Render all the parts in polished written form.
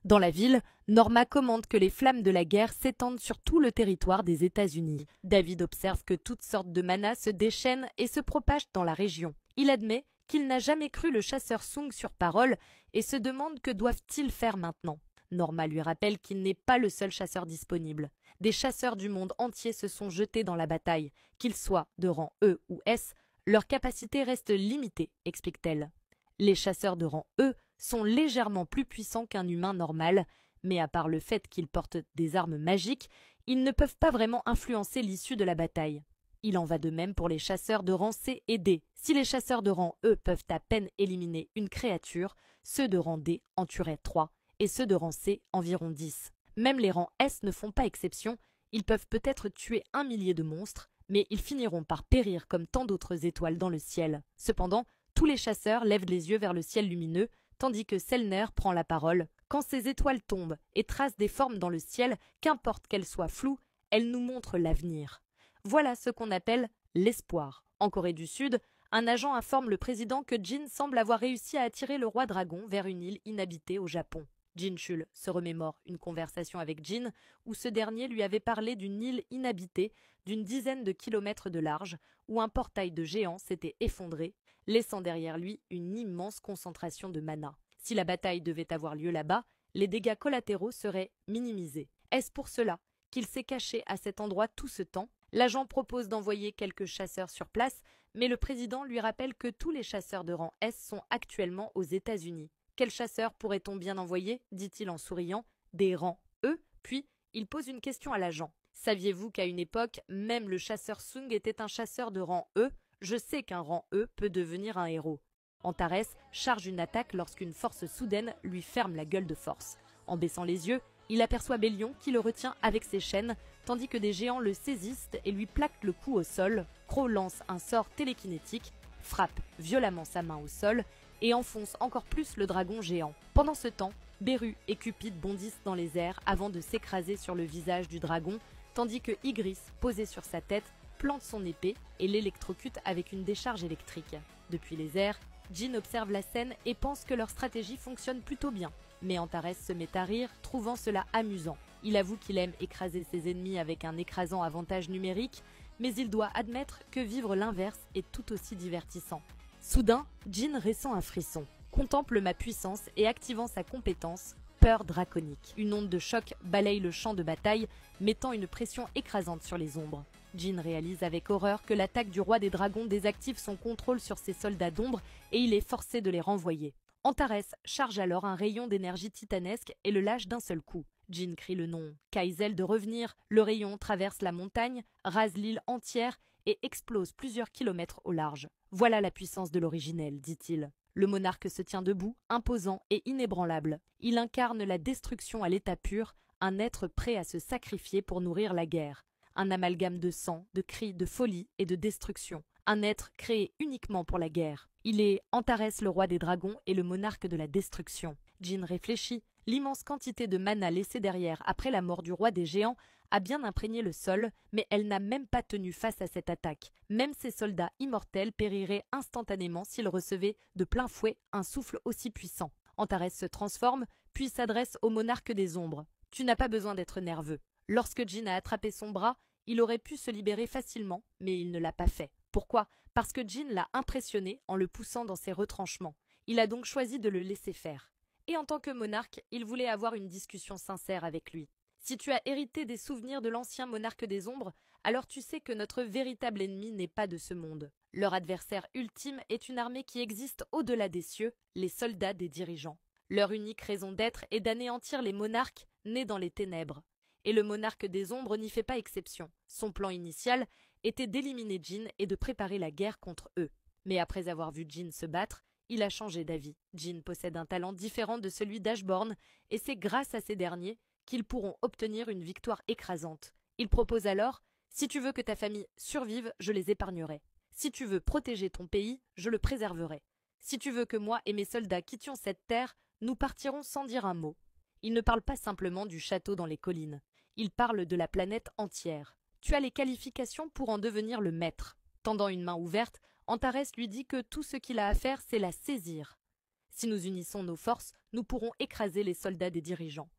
Dans la ville, Norma commande que les flammes de la guerre s'étendent sur tout le territoire des États-Unis. David observe que toutes sortes de manas se déchaînent et se propagent dans la région. Il admet qu'il n'a jamais cru le chasseur Sung sur parole et se demande que doivent-ils faire maintenant. Norma lui rappelle qu'il n'est pas le seul chasseur disponible. Des chasseurs du monde entier se sont jetés dans la bataille. Qu'ils soient de rang E ou S, leur capacité reste limitée, explique-t-elle. Les chasseurs de rang E sont légèrement plus puissants qu'un humain normal, mais à part le fait qu'ils portent des armes magiques, ils ne peuvent pas vraiment influencer l'issue de la bataille. Il en va de même pour les chasseurs de rang C et D. Si les chasseurs de rang E peuvent à peine éliminer une créature, ceux de rang D en tueraient 3, et ceux de rang C environ 10. Même les rangs S ne font pas exception, ils peuvent peut-être tuer 1 millier de monstres, mais ils finiront par périr comme tant d'autres étoiles dans le ciel. Cependant, tous les chasseurs lèvent les yeux vers le ciel lumineux, tandis que Selner prend la parole. Quand ces étoiles tombent et tracent des formes dans le ciel, qu'importe qu'elles soient floues, elles nous montrent l'avenir. Voilà ce qu'on appelle l'espoir. En Corée du Sud, un agent informe le président que Jin semble avoir réussi à attirer le roi dragon vers une île inhabitée au Japon. Jin Chul se remémore une conversation avec Jin où ce dernier lui avait parlé d'une île inhabitée d'une dizaine de kilomètres de large où un portail de géant s'était effondré, laissant derrière lui une immense concentration de mana. Si la bataille devait avoir lieu là-bas, les dégâts collatéraux seraient minimisés. Est-ce pour cela qu'il s'est caché à cet endroit tout ce temps? L'agent propose d'envoyer quelques chasseurs sur place, mais le président lui rappelle que tous les chasseurs de rang S sont actuellement aux États-Unis. Quels chasseurs pourrait-on bien envoyer? Dit-il en souriant. Des rangs E? Puis, il pose une question à l'agent. Saviez-vous qu'à une époque, même le chasseur Sung était un chasseur de rang E? Je sais qu'un rang E peut devenir un héros. Antares charge une attaque lorsqu'une force soudaine lui ferme la gueule de force. En baissant les yeux, il aperçoit Bélion qui le retient avec ses chaînes, tandis que des géants le saisissent et lui plaquent le cou au sol. Crow lance un sort télékinétique, frappe violemment sa main au sol et enfonce encore plus le dragon géant. Pendant ce temps, Beru et Cupid bondissent dans les airs avant de s'écraser sur le visage du dragon, tandis que Ygritte, posé sur sa tête, plante son épée et l'électrocute avec une décharge électrique. Depuis les airs, Jin observe la scène et pense que leur stratégie fonctionne plutôt bien. Mais Antares se met à rire, trouvant cela amusant. Il avoue qu'il aime écraser ses ennemis avec un écrasant avantage numérique, mais il doit admettre que vivre l'inverse est tout aussi divertissant. Soudain, Jin ressent un frisson, contemple ma puissance et activant sa compétence, peur draconique. Une onde de choc balaye le champ de bataille, mettant une pression écrasante sur les ombres. Jin réalise avec horreur que l'attaque du roi des dragons désactive son contrôle sur ses soldats d'ombre et il est forcé de les renvoyer. Antares charge alors un rayon d'énergie titanesque et le lâche d'un seul coup. Jin crie le nom Kaizel de revenir, le rayon traverse la montagne, rase l'île entière et explose plusieurs kilomètres au large. Voilà la puissance de l'originel, dit-il. Le monarque se tient debout, imposant et inébranlable. Il incarne la destruction à l'état pur, un être prêt à se sacrifier pour nourrir la guerre. Un amalgame de sang, de cris, de folie et de destruction. Un être créé uniquement pour la guerre. Il est Antares le roi des dragons et le monarque de la destruction. Jin réfléchit. L'immense quantité de mana laissée derrière après la mort du roi des géants a bien imprégné le sol, mais elle n'a même pas tenu face à cette attaque. Même ses soldats immortels périraient instantanément s'ils recevaient de plein fouet un souffle aussi puissant. Antares se transforme, puis s'adresse au monarque des ombres. « Tu n'as pas besoin d'être nerveux. » Lorsque Jin a attrapé son bras, il aurait pu se libérer facilement, mais il ne l'a pas fait. Pourquoi? Parce que Jin l'a impressionné en le poussant dans ses retranchements. Il a donc choisi de le laisser faire. Et en tant que monarque, il voulait avoir une discussion sincère avec lui. Si tu as hérité des souvenirs de l'ancien monarque des ombres, alors tu sais que notre véritable ennemi n'est pas de ce monde. Leur adversaire ultime est une armée qui existe au-delà des cieux, les soldats des dirigeants. Leur unique raison d'être est d'anéantir les monarques nés dans les ténèbres. Et le monarque des ombres n'y fait pas exception. Son plan initial était d'éliminer Jin et de préparer la guerre contre eux. Mais après avoir vu Jin se battre, il a changé d'avis. Jin possède un talent différent de celui d'Ashborn, et c'est grâce à ces derniers qu'ils pourront obtenir une victoire écrasante. Il propose alors « Si tu veux que ta famille survive, je les épargnerai. Si tu veux protéger ton pays, je le préserverai. Si tu veux que moi et mes soldats quittions cette terre, nous partirons sans dire un mot. » Il ne parle pas simplement du château dans les collines. Il parle de la planète entière. Tu as les qualifications pour en devenir le maître. Tendant une main ouverte, Antares lui dit que tout ce qu'il a à faire, c'est la saisir. Si nous unissons nos forces, nous pourrons écraser les soldats des dirigeants.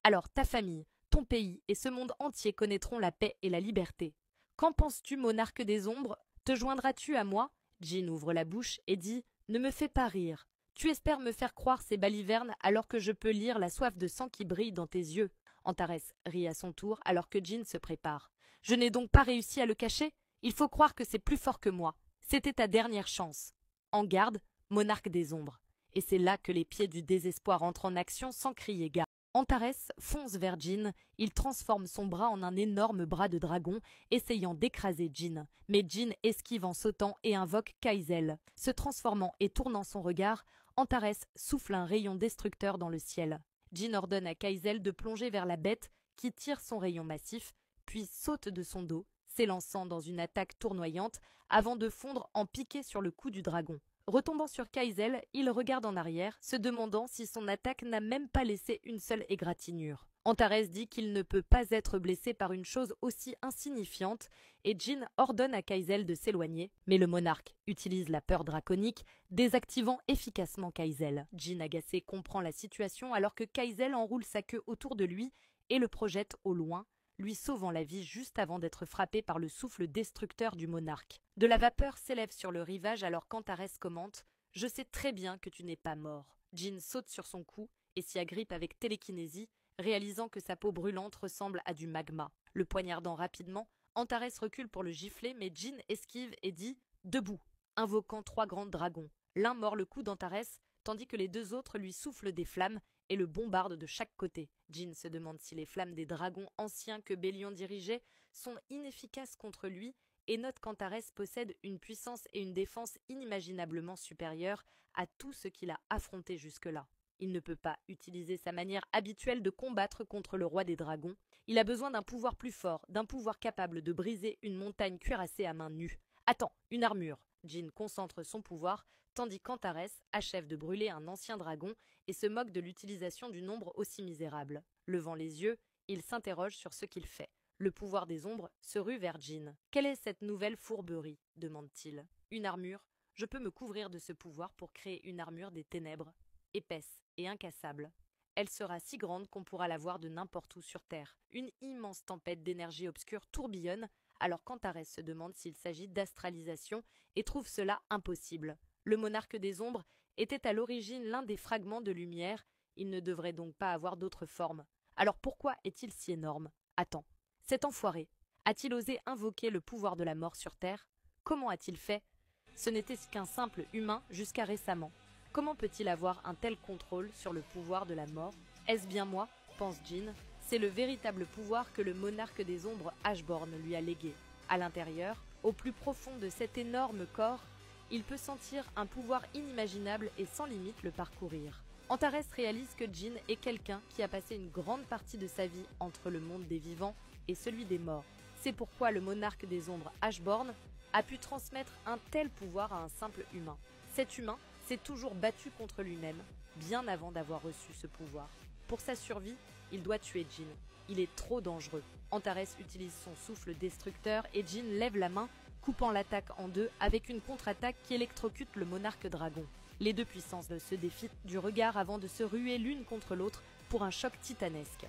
Alors ta famille, ton pays et ce monde entier connaîtront la paix et la liberté. Qu'en penses-tu, monarque des ombres? Te joindras-tu à moi? Jin ouvre la bouche et dit « Ne me fais pas rire. Tu espères me faire croire ces balivernes alors que je peux lire la soif de sang qui brille dans tes yeux. » Antares rit à son tour alors que Jin se prépare. « Je n'ai donc pas réussi à le cacher? Il faut croire que c'est plus fort que moi. C'était ta dernière chance. En garde, monarque des ombres. » Et c'est là que les pieds du désespoir entrent en action sans crier gare. Antares fonce vers Jin, il transforme son bras en un énorme bras de dragon, essayant d'écraser Jin. Mais Jin esquive en sautant et invoque Kaizel. Se transformant et tournant son regard, Antares souffle un rayon destructeur dans le ciel. Jin ordonne à Kaizel de plonger vers la bête qui tire son rayon massif, puis saute de son dos, s'élançant dans une attaque tournoyante avant de fondre en piqué sur le cou du dragon. Retombant sur Kaizel, il regarde en arrière, se demandant si son attaque n'a même pas laissé une seule égratignure. Antares dit qu'il ne peut pas être blessé par une chose aussi insignifiante, et Jin ordonne à Kaizel de s'éloigner, mais le monarque utilise la peur draconique, désactivant efficacement Kaizel. Jin agacé comprend la situation alors que Kaizel enroule sa queue autour de lui et le projette au loin, lui sauvant la vie juste avant d'être frappé par le souffle destructeur du monarque. De la vapeur s'élève sur le rivage alors qu'Antares commente « Je sais très bien que tu n'es pas mort ». Jin saute sur son cou et s'y agrippe avec télékinésie, réalisant que sa peau brûlante ressemble à du magma. Le poignardant rapidement, Antares recule pour le gifler, mais Jin esquive et dit « Debout », invoquant 3 grands dragons. L'un mord le cou d'Antares, tandis que les 2 autres lui soufflent des flammes et le bombarde de chaque côté. Jin se demande si les flammes des dragons anciens que Bélion dirigeait sont inefficaces contre lui et note qu'Antares possède une puissance et une défense inimaginablement supérieures à tout ce qu'il a affronté jusque-là. Il ne peut pas utiliser sa manière habituelle de combattre contre le roi des dragons. Il a besoin d'un pouvoir plus fort, d'un pouvoir capable de briser une montagne cuirassée à main nue. Attends, une armure. Jin concentre son pouvoir, tandis qu'Antares achève de brûler un ancien dragon et se moque de l'utilisation du nombre aussi misérable. Levant les yeux, il s'interroge sur ce qu'il fait. Le pouvoir des ombres se rue vers Jin. « Quelle est cette nouvelle fourberie ?» demande-t-il. « Une armure. Je peux me couvrir de ce pouvoir pour créer une armure des ténèbres, épaisse et incassable. Elle sera si grande qu'on pourra la voir de n'importe où sur Terre. Une immense tempête d'énergie obscure tourbillonne, alors qu'Antares se demande s'il s'agit d'astralisation et trouve cela impossible. Le monarque des ombres était à l'origine l'un des fragments de lumière, il ne devrait donc pas avoir d'autre forme. Alors pourquoi est-il si énorme? Attends, cet enfoiré a-t-il osé invoquer le pouvoir de la mort sur Terre? Comment a-t-il fait? Ce n'était qu'un simple humain jusqu'à récemment. Comment peut-il avoir un tel contrôle sur le pouvoir de la mort? Est-ce bien moi, pense Jin, c'est le véritable pouvoir que le monarque des ombres Ashborn lui a légué. À l'intérieur, au plus profond de cet énorme corps, il peut sentir un pouvoir inimaginable et sans limite le parcourir. Antares réalise que Jin est quelqu'un qui a passé une grande partie de sa vie entre le monde des vivants et celui des morts. C'est pourquoi le monarque des ombres Ashborn a pu transmettre un tel pouvoir à un simple humain. Cet humain s'est toujours battu contre lui-même, bien avant d'avoir reçu ce pouvoir. Pour sa survie, il doit tuer Jin. Il est trop dangereux. Antares utilise son souffle destructeur et Jin lève la main, coupant l'attaque en deux avec une contre-attaque qui électrocute le monarque dragon. Les 2 puissances se défient du regard avant de se ruer l'une contre l'autre pour un choc titanesque.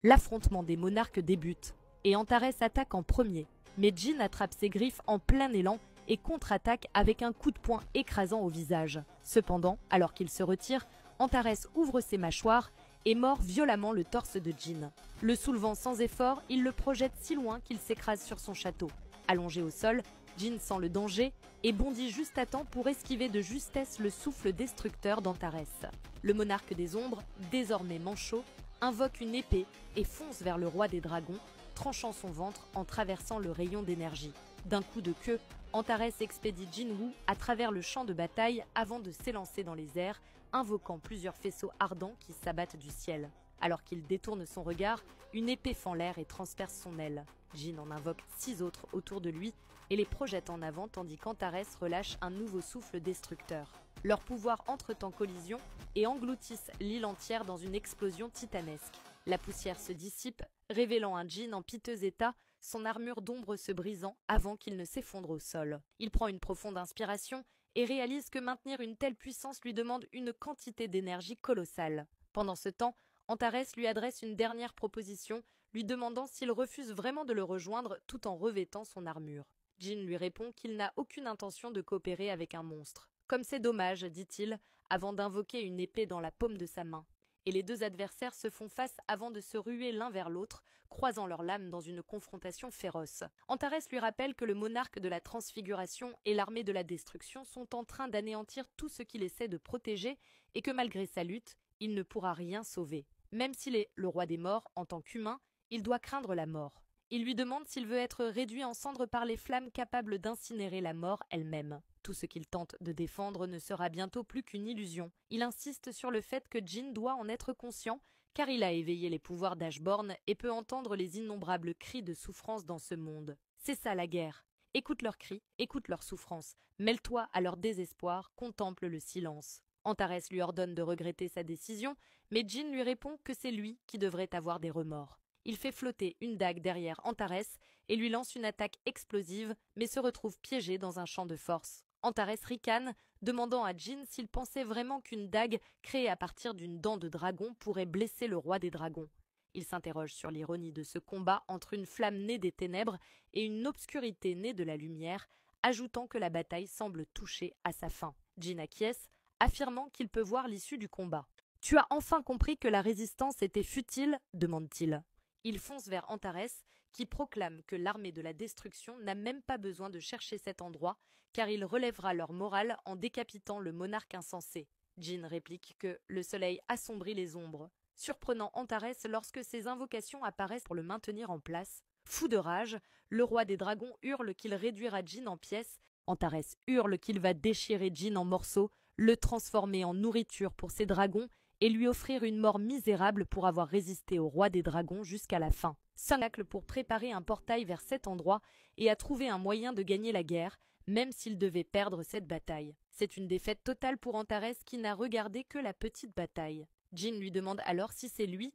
L'affrontement des monarques débute, et Antares attaque en premier, mais Jin attrape ses griffes en plein élan et contre-attaque avec un coup de poing écrasant au visage. Cependant, alors qu'il se retire, Antares ouvre ses mâchoires et mord violemment le torse de Jin. Le soulevant sans effort, il le projette si loin qu'il s'écrase sur son château. Allongé au sol, Jin sent le danger et bondit juste à temps pour esquiver de justesse le souffle destructeur d'Antares. Le monarque des ombres, désormais manchot, invoque une épée et fonce vers le roi des dragons, tranchant son ventre en traversant le rayon d'énergie. D'un coup de queue, Antares expédie Jinwoo à travers le champ de bataille avant de s'élancer dans les airs, invoquant plusieurs faisceaux ardents qui s'abattent du ciel. Alors qu'il détourne son regard, une épée fend l'air et transperce son aile. Jin en invoque 6 autres autour de lui et les projette en avant tandis qu'Antares relâche un nouveau souffle destructeur. Leurs pouvoirs entrent en collision et engloutissent l'île entière dans une explosion titanesque. La poussière se dissipe, révélant un Jin en piteux état, son armure d'ombre se brisant avant qu'il ne s'effondre au sol. Il prend une profonde inspiration et réalise que maintenir une telle puissance lui demande une quantité d'énergie colossale. Pendant ce temps, Antares lui adresse une dernière proposition, lui demandant s'il refuse vraiment de le rejoindre tout en revêtant son armure. Jin lui répond qu'il n'a aucune intention de coopérer avec un monstre. « Comme c'est dommage, dit-il, avant d'invoquer une épée dans la paume de sa main. » Et les deux adversaires se font face avant de se ruer l'un vers l'autre, croisant leurs lames dans une confrontation féroce. Antares lui rappelle que le monarque de la transfiguration et l'armée de la destruction sont en train d'anéantir tout ce qu'il essaie de protéger et que malgré sa lutte, il ne pourra rien sauver. Même s'il est le roi des morts en tant qu'humain, il doit craindre la mort. Il lui demande s'il veut être réduit en cendres par les flammes capables d'incinérer la mort elle-même. Tout ce qu'il tente de défendre ne sera bientôt plus qu'une illusion. Il insiste sur le fait que Jin doit en être conscient, car il a éveillé les pouvoirs d'Ashborn et peut entendre les innombrables cris de souffrance dans ce monde. C'est ça la guerre. Écoute leurs cris, écoute leurs souffrances. Mêle-toi à leur désespoir, contemple le silence. Antares lui ordonne de regretter sa décision, mais Jin lui répond que c'est lui qui devrait avoir des remords. Il fait flotter une dague derrière Antares et lui lance une attaque explosive, mais se retrouve piégé dans un champ de force. Antares ricane, demandant à Jin s'il pensait vraiment qu'une dague créée à partir d'une dent de dragon pourrait blesser le roi des dragons. Il s'interroge sur l'ironie de ce combat entre une flamme née des ténèbres et une obscurité née de la lumière, ajoutant que la bataille semble toucher à sa fin. Jin acquiesce, affirmant qu'il peut voir l'issue du combat. « Tu as enfin compris que la résistance était futile ?» demande-t-il. Il fonce vers Antares, qui proclame que l'armée de la destruction n'a même pas besoin de chercher cet endroit, car il relèvera leur morale en décapitant le monarque insensé. Jin réplique que le soleil assombrit les ombres, surprenant Antares lorsque ses invocations apparaissent pour le maintenir en place. Fou de rage, le roi des dragons hurle qu'il réduira Jin en pièces. Antares hurle qu'il va déchirer Jin en morceaux, le transformer en nourriture pour ses dragons et lui offrir une mort misérable pour avoir résisté au roi des dragons jusqu'à la fin. Sonacle pour préparer un portail vers cet endroit et à trouver un moyen de gagner la guerre, même s'il devait perdre cette bataille. C'est une défaite totale pour Antares qui n'a regardé que la petite bataille. Jin lui demande alors si c'est lui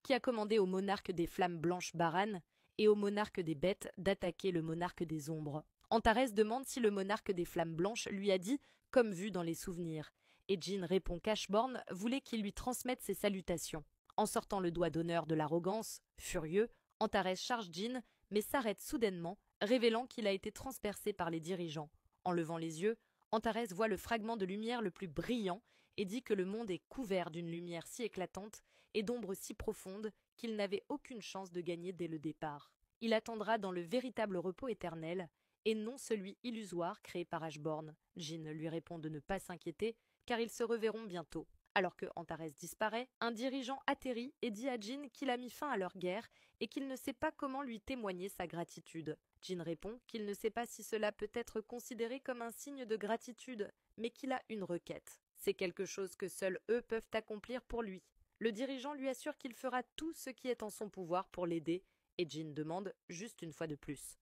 qui a commandé au monarque des flammes blanches Baran et au monarque des bêtes d'attaquer le monarque des ombres. Antares demande si le monarque des flammes blanches lui a dit, comme vu dans les souvenirs, et Jin répond qu'Ashborn voulait qu'il lui transmette ses salutations. En sortant le doigt d'honneur de l'arrogance, furieux, Antares charge Jin, mais s'arrête soudainement, révélant qu'il a été transpercé par les dirigeants. En levant les yeux, Antares voit le fragment de lumière le plus brillant et dit que le monde est couvert d'une lumière si éclatante et d'ombres si profondes qu'il n'avait aucune chance de gagner dès le départ. Il attendra dans le véritable repos éternel, et non celui illusoire créé par Ashborn. Jin lui répond de ne pas s'inquiéter, car ils se reverront bientôt. Alors que Antares disparaît, un dirigeant atterrit et dit à Jin qu'il a mis fin à leur guerre et qu'il ne sait pas comment lui témoigner sa gratitude. Jin répond qu'il ne sait pas si cela peut être considéré comme un signe de gratitude, mais qu'il a une requête. C'est quelque chose que seuls eux peuvent accomplir pour lui. Le dirigeant lui assure qu'il fera tout ce qui est en son pouvoir pour l'aider, et Jin demande juste une fois de plus.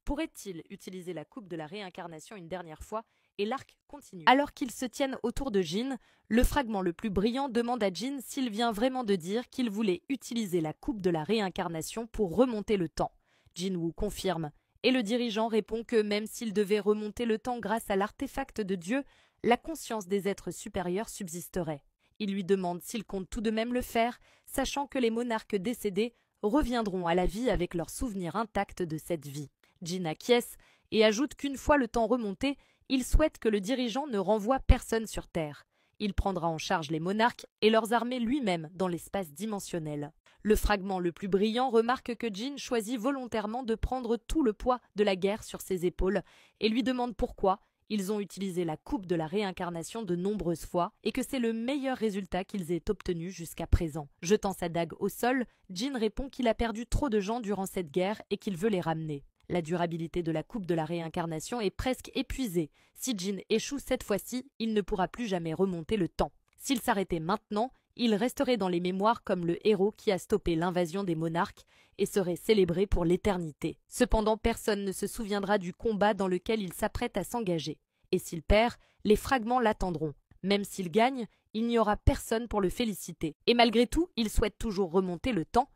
Pourrait-il utiliser la coupe de la réincarnation une dernière fois? Et l'arc continue. Alors qu'ils se tiennent autour de Jin, le fragment le plus brillant demande à Jin s'il vient vraiment de dire qu'il voulait utiliser la coupe de la réincarnation pour remonter le temps. Jinwoo confirme, et le dirigeant répond que même s'il devait remonter le temps grâce à l'artefact de Dieu, la conscience des êtres supérieurs subsisterait. Il lui demande s'il compte tout de même le faire, sachant que les monarques décédés reviendront à la vie avec leurs souvenirs intacts de cette vie. Jin acquiesce et ajoute qu'une fois le temps remonté, il souhaite que le dirigeant ne renvoie personne sur Terre. Il prendra en charge les monarques et leurs armées lui-même dans l'espace dimensionnel. Le fragment le plus brillant remarque que Jin choisit volontairement de prendre tout le poids de la guerre sur ses épaules et lui demande pourquoi ils ont utilisé la coupe de la réincarnation de nombreuses fois et que c'est le meilleur résultat qu'ils aient obtenu jusqu'à présent. Jetant sa dague au sol, Jin répond qu'il a perdu trop de gens durant cette guerre et qu'il veut les ramener. La durabilité de la coupe de la réincarnation est presque épuisée. Si Jin échoue cette fois-ci, il ne pourra plus jamais remonter le temps. S'il s'arrêtait maintenant, il resterait dans les mémoires comme le héros qui a stoppé l'invasion des monarques et serait célébré pour l'éternité. Cependant, personne ne se souviendra du combat dans lequel il s'apprête à s'engager. Et s'il perd, les fragments l'attendront. Même s'il gagne, il n'y aura personne pour le féliciter. Et malgré tout, il souhaite toujours remonter le temps.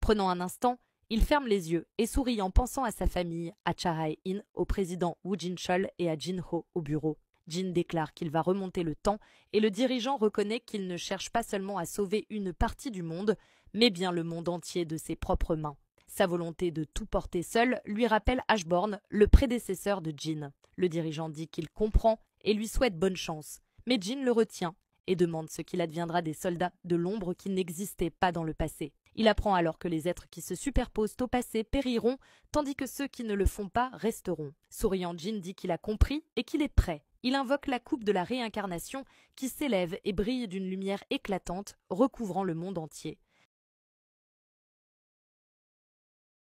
Prenant un instant, Il ferme les yeux et sourit en pensant à sa famille, à Chae-in, au président Woo Jin-chol et à Jin-ho au bureau. Jin déclare qu'il va remonter le temps et le dirigeant reconnaît qu'il ne cherche pas seulement à sauver une partie du monde, mais bien le monde entier de ses propres mains. Sa volonté de tout porter seul lui rappelle Ashborn, le prédécesseur de Jin. Le dirigeant dit qu'il comprend et lui souhaite bonne chance, mais Jin le retient et demande ce qu'il adviendra des soldats de l'ombre qui n'existaient pas dans le passé. Il apprend alors que les êtres qui se superposent au passé périront, tandis que ceux qui ne le font pas resteront. Souriant, Jin dit qu'il a compris et qu'il est prêt. Il invoque la coupe de la réincarnation qui s'élève et brille d'une lumière éclatante, recouvrant le monde entier.